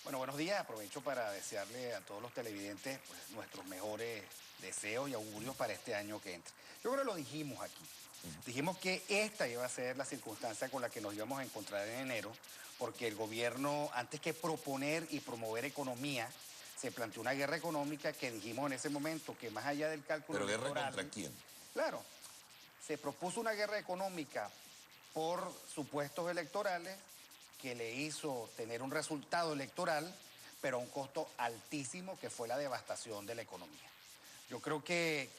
Bueno, buenos días. Aprovecho para desearle a todos los televidentes pues, nuestros mejores deseos y augurios para este año que entra. Yo creo que lo dijimos aquí. Dijimos que esta iba a ser la circunstancia con la que nos íbamos a encontrar en enero, porque el gobierno, antes que proponer y promover economía, se planteó una guerra económica que dijimos en ese momento que más allá del cálculo ¿Pero guerra electoral, contra quién? claro, se propuso una guerra económica por supuestos electorales que le hizo tener un resultado electoral, pero a un costo altísimo que fue la devastación de la economía. Yo creo que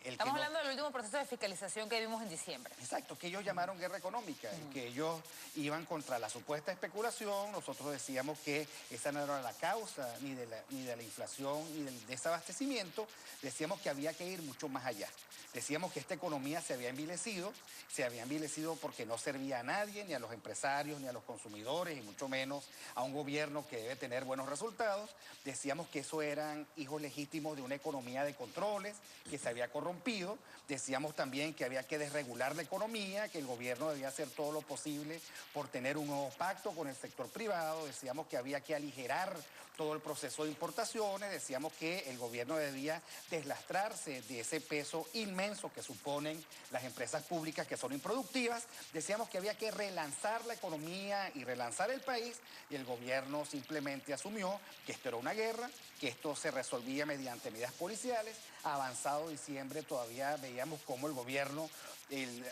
el Estamos que no... hablando del último proceso de fiscalización que vimos en diciembre. Exacto, que ellos llamaron guerra económica, que ellos iban contra la supuesta especulación. Nosotros decíamos que esa no era la causa ni de la inflación ni del desabastecimiento. Decíamos que había que ir mucho más allá. Decíamos que esta economía se había envilecido porque no servía a nadie, ni a los empresarios, ni a los consumidores, y mucho menos a un gobierno que debe tener buenos resultados. Decíamos que eso eran hijos legítimos de una economía de controles, que se había corrompido. Decíamos también que había que desregular la economía, que el gobierno debía hacer todo lo posible por tener un nuevo pacto con el sector privado. Decíamos que había que aligerar todo el proceso de importaciones. Decíamos que el gobierno debía deslastrarse de ese peso inmenso que suponen las empresas públicas que son improductivas. Decíamos que había que relanzar la economía y relanzar el país, y el gobierno simplemente asumió que esto era una guerra, que esto se resolvía mediante medidas policiales. Avanzado diciembre todavía veíamos cómo el gobierno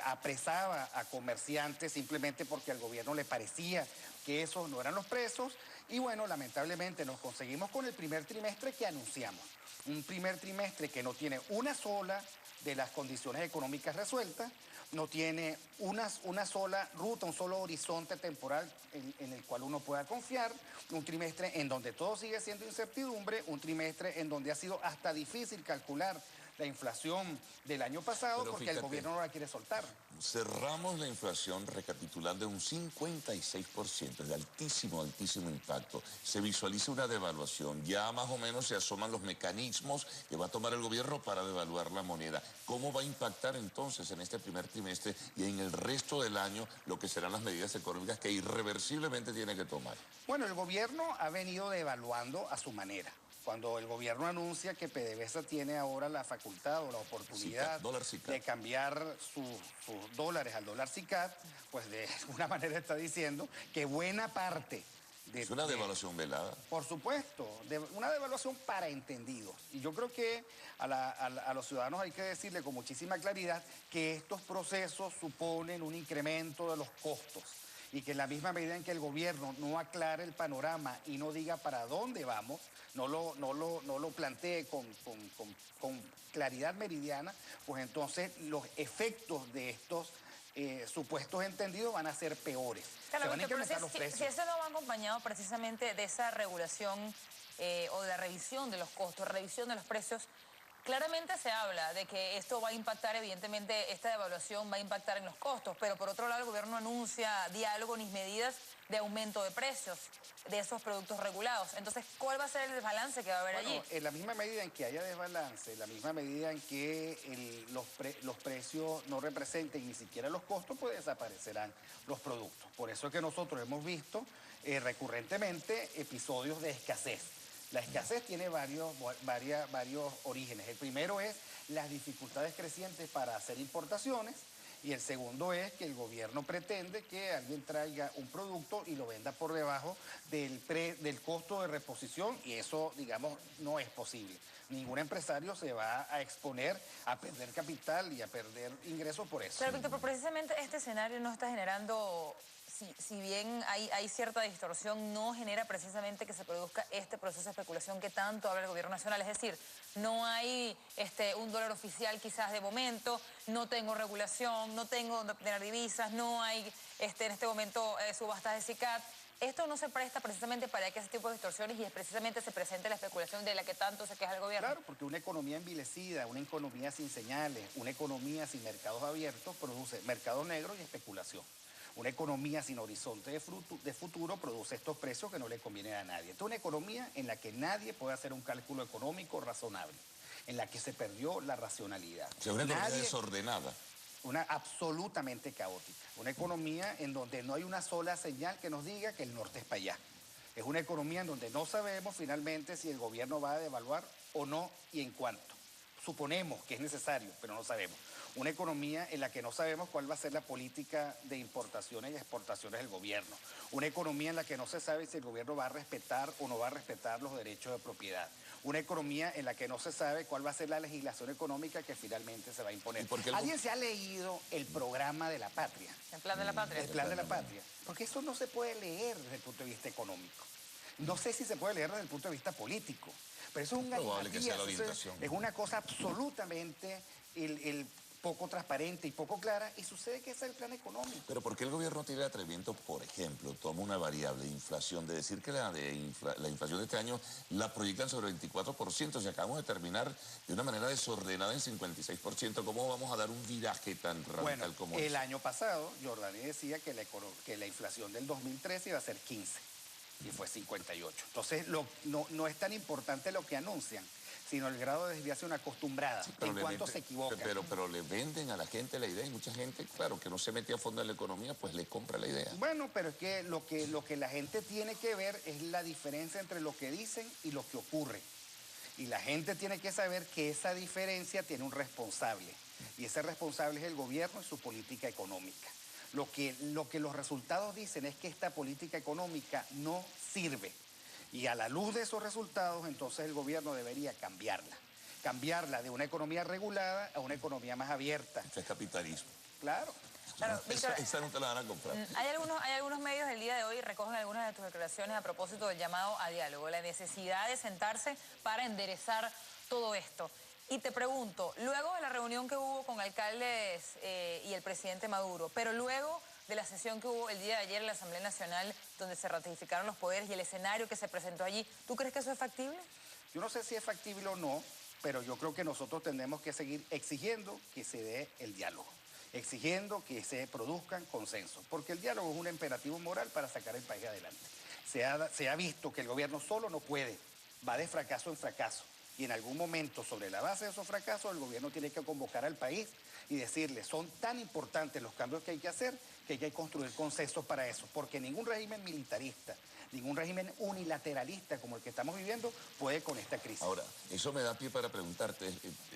apresaba a comerciantes simplemente porque al gobierno le parecía que esos no eran los precios. Y bueno, lamentablemente nos conseguimos con el primer trimestre que anunciamos. Un primer trimestre que no tiene una sola de las condiciones económicas resueltas, no tiene una sola ruta, un solo horizonte temporal en el cual uno pueda confiar, un trimestre en donde todo sigue siendo incertidumbre, un trimestre en donde ha sido hasta difícil calcular la inflación del año pasado. Pero porque fíjate, el gobierno no la quiere soltar. cerramos la inflación recapitulando un 56%, es de altísimo, altísimo impacto. Se visualiza una devaluación, ya más o menos se asoman los mecanismos que va a tomar el gobierno para devaluar la moneda. ¿Cómo va a impactar entonces en este primer trimestre y en el resto del año lo que serán las medidas económicas que irreversiblemente tiene que tomar? Bueno, el gobierno ha venido devaluando a su manera. Cuando el gobierno anuncia que PDVSA tiene ahora la facultad o la oportunidad dólar SICAD, de cambiar sus dólares al dólar SICAD, pues de alguna manera está diciendo que buena parte es una devaluación velada. Por supuesto, una devaluación para entendidos. Y yo creo que a los ciudadanos hay que decirle con muchísima claridad que estos procesos suponen un incremento de los costos, y que en la misma medida en que el gobierno no aclare el panorama y no diga para dónde vamos, no lo plantee con claridad meridiana, pues entonces los efectos de estos supuestos entendidos van a ser peores. Claro, Se van a Víctor, incrementar pero los si precios. eso no va acompañado precisamente de esa regulación o de la revisión de los costos, revisión de los precios, claramente se habla de que esto va a impactar, evidentemente, esta devaluación va a impactar en los costos, pero por otro lado el gobierno anuncia diálogo ni medidas de aumento de precios de esos productos regulados. Entonces, ¿cuál va a ser el desbalance que va a haber allí? En la misma medida en que haya desbalance, en la misma medida en que los precios no representen ni siquiera los costos, pues desaparecerán los productos. Por eso es que nosotros hemos visto recurrentemente episodios de escasez. La escasez tiene varios orígenes. El primero es las dificultades crecientes para hacer importaciones, y el segundo es que el gobierno pretende que alguien traiga un producto y lo venda por debajo del costo de reposición, y eso, digamos, no es posible. Ningún empresario se va a exponer a perder capital y a perder ingresos por eso. Pero, Víctor, pero precisamente este escenario no está generando, si bien hay cierta distorsión, no genera precisamente que se produzca este proceso de especulación que tanto habla el gobierno nacional. Es decir, no hay un dólar oficial quizás de momento, no tengo regulación, no tengo de obtener divisas, no hay en este momento subastas de SICAD. Esto no se presta precisamente para que ese tipo de distorsiones y precisamente se presente la especulación de la que tanto se queja el gobierno. Claro, porque una economía envilecida, una economía sin señales, una economía sin mercados abiertos produce mercados negros y especulación. Una economía sin horizonte de futuro produce estos precios que no le convienen a nadie. Esta es una economía en la que nadie puede hacer un cálculo económico razonable, en la que se perdió la racionalidad. O sea, una economía desordenada. Una absolutamente caótica. Una economía en donde no hay una sola señal que nos diga que el norte es para allá. Es una economía en donde no sabemos finalmente si el gobierno va a devaluar o no y en cuánto. Suponemos que es necesario, pero no sabemos. Una economía en la que no sabemos cuál va a ser la política de importaciones y exportaciones del gobierno. Una economía en la que no se sabe si el gobierno va a respetar o no va a respetar los derechos de propiedad. Una economía en la que no se sabe cuál va a ser la legislación económica que finalmente se va a imponer. ¿Alguien se ha leído el programa de la patria? El plan de la patria. El plan de la patria. Porque eso no se puede leer desde el punto de vista económico. No sé si se puede leer desde el punto de vista político. Pero eso es un galimatías, es una cosa absolutamente poco transparente y poco clara, y sucede que ese es el plan económico. Pero ¿por qué el gobierno tiene el atrevimiento, por ejemplo, toma una variable, inflación, de decir que la inflación de este año la proyectan sobre 24%, si acabamos de terminar de una manera desordenada en 56%, ¿cómo vamos a dar un viraje tan radical como el año pasado, Jordani decía que la inflación del 2013 iba a ser 15%. Y fue 58. Entonces, no es tan importante lo que anuncian, sino el grado de desviación acostumbrada, en cuanto se equivocan. Pero le venden a la gente la idea, y mucha gente, claro, que no se mete a fondo en la economía, pues le compra la idea. Bueno, pero es que lo que la gente tiene que ver es la diferencia entre lo que dicen y lo que ocurre. Y la gente tiene que saber que esa diferencia tiene un responsable. Y ese responsable es el gobierno y su política económica. Lo que los resultados dicen es que esta política económica no sirve. Y a la luz de esos resultados, entonces el gobierno debería cambiarla. Cambiarla de una economía regulada a una economía más abierta. Eso es capitalismo. Claro. Claro, Víctor, esa no te la van a comprar. Hay algunos medios del día de hoy recogen algunas de tus declaraciones a propósito del llamado a diálogo, la necesidad de sentarse para enderezar todo esto. Y te pregunto, luego de la reunión que hubo con alcaldes y el presidente Maduro, pero luego de la sesión que hubo el día de ayer en la Asamblea Nacional, donde se ratificaron los poderes y el escenario que se presentó allí, ¿tú crees que eso es factible? Yo no sé si es factible o no, pero yo creo que nosotros tenemos que seguir exigiendo que se dé el diálogo, exigiendo que se produzcan consensos, porque el diálogo es un imperativo moral para sacar el país adelante. Se ha visto que el gobierno solo no puede, va de fracaso en fracaso. Y en algún momento, sobre la base de esos fracasos, el gobierno tiene que convocar al país y decirle, son tan importantes los cambios que hay que hacer, que hay que construir consensos para eso. Porque ningún régimen militarista, ningún régimen unilateralista como el que estamos viviendo, puede con esta crisis. Ahora, eso me da pie para preguntarte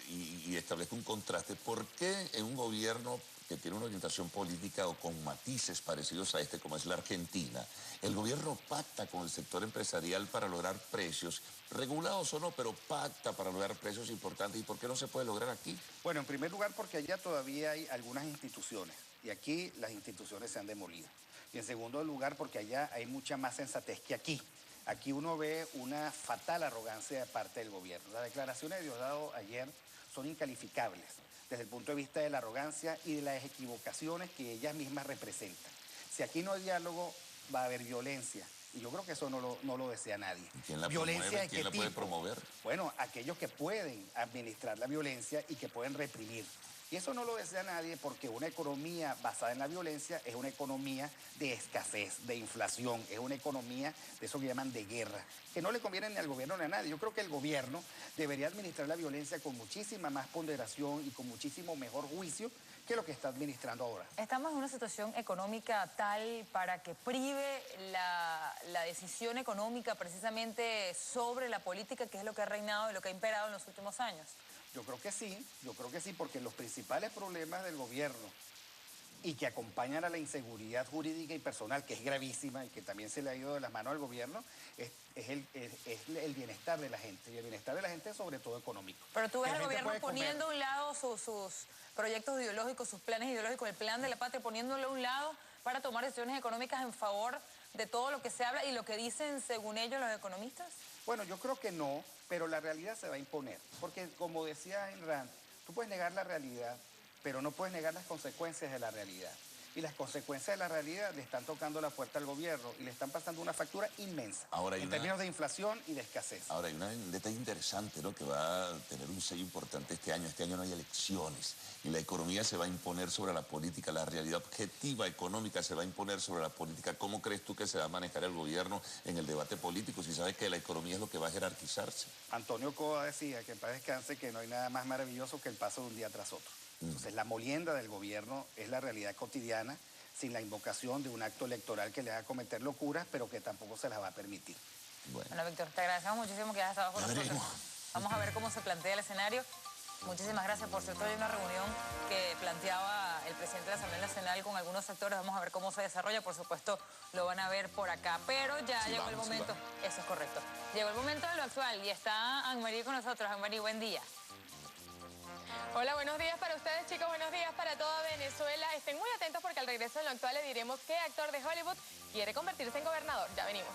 y establezco un contraste. ¿Por qué en un gobierno que tiene una orientación política o con matices parecidos a este, como es la Argentina, el gobierno pacta con el sector empresarial para lograr precios, regulados o no, pero pacta para lograr precios importantes? ¿Y por qué no se puede lograr aquí? Bueno, en primer lugar porque allá todavía hay algunas instituciones y aquí las instituciones se han demolido. Y en segundo lugar porque allá hay mucha más sensatez que aquí. Aquí uno ve una fatal arrogancia de parte del gobierno. Las declaraciones de Diosdado ayer son incalificables desde el punto de vista de la arrogancia y de las equivocaciones que ellas mismas representan. Si aquí no hay diálogo, va a haber violencia. Y yo creo que eso no lo desea nadie. ¿Quién la ¿Violencia promueve? de qué ¿Quién la puede tipo? promover? Bueno, aquellos que pueden administrar la violencia y que pueden reprimir. Y eso no lo desea nadie porque una economía basada en la violencia es una economía de escasez, de inflación, es una economía de eso que llaman de guerra, que no le conviene ni al gobierno ni a nadie. Yo creo que el gobierno debería administrar la violencia con muchísima más ponderación y con muchísimo mejor juicio que lo que está administrando ahora. Estamos en una situación económica tal para que prive la decisión económica precisamente sobre la política, que es lo que ha reinado y lo que ha imperado en los últimos años. Yo creo que sí, porque los principales problemas del gobierno y que acompañan a la inseguridad jurídica y personal, que es gravísima y que también se le ha ido de las manos al gobierno, es el bienestar de la gente. Y el bienestar de la gente es sobre todo económico. Pero tú ves al gobierno poniendo a un lado sus proyectos ideológicos, sus planes ideológicos, el plan de la patria, poniéndolo a un lado para tomar decisiones económicas en favor de todo lo que se habla y lo que dicen, según ellos, los economistas. Bueno, yo creo que no, pero la realidad se va a imponer. Porque, como decía Ayn Rand, tú puedes negar la realidad, pero no puedes negar las consecuencias de la realidad. Y las consecuencias de la realidad le están tocando la puerta al gobierno y le están pasando una factura inmensa en términos de inflación y de escasez. Ahora, hay un detalle interesante, ¿no?, que va a tener un sello importante este año. Este año no hay elecciones y la economía se va a imponer sobre la política, la realidad objetiva económica se va a imponer sobre la política. ¿Cómo crees tú que se va a manejar el gobierno en el debate político si sabes que la economía es lo que va a jerarquizarse? Antonio Coa decía, que en paz descanse, que no hay nada más maravilloso que el paso de un día tras otro. Entonces, la molienda del gobierno es la realidad cotidiana. sin la invocación de un acto electoral que le haga cometer locuras, pero que tampoco se las va a permitir. Bueno, Víctor, te agradecemos muchísimo que hayas estado con nosotros. Vamos a ver cómo se plantea el escenario. Muchísimas gracias. Por cierto, hay una reunión que planteaba el presidente de la Asamblea Nacional con algunos sectores. Vamos a ver cómo se desarrolla. Por supuesto, lo van a ver por acá. Pero ya llegó el momento. Eso es correcto. Llegó el momento de lo actual y está Anne-Marie con nosotros. Anne-Marie, buen día. Hola, buenos días para ustedes, chicos. Buenos días para toda Venezuela. Estén muy atentos porque al regreso de lo actual le diremos qué actor de Hollywood quiere convertirse en gobernador. Ya venimos.